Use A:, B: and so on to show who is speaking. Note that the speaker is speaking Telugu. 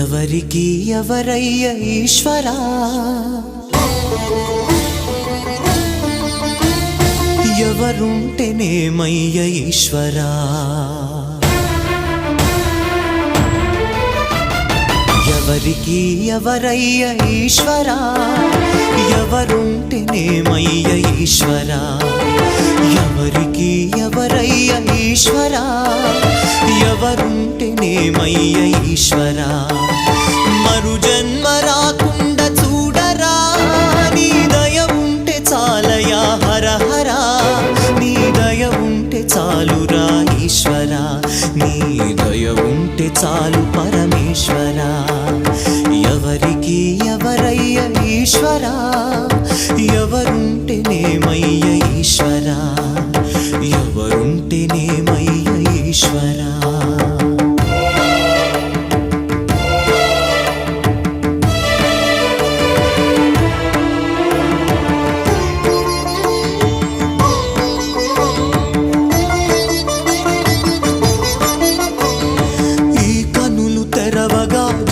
A: ఎవరికి ఎవరయ్య ఈశ్వరా ఎవరుంటేనేమయ్య ఈశ్వరా ఎవరికి ఎవరయ్య ఈశ్వరా ఎవరుంటేనేమయ్య ఈశ్వరా ఎవరికి ఎవరయ్య ఈశ్వరా ఎవరుంటేనేమయ్య ఈశ్వరా మరు జన్మ రాకుండా చూడరా నీ దయ ఉంటే చాలయా హర హర నీ దయ ఉంటే చాలురా ఈశ్వరా నీ దయ ఉంటే చాలు పరమేశ్వరా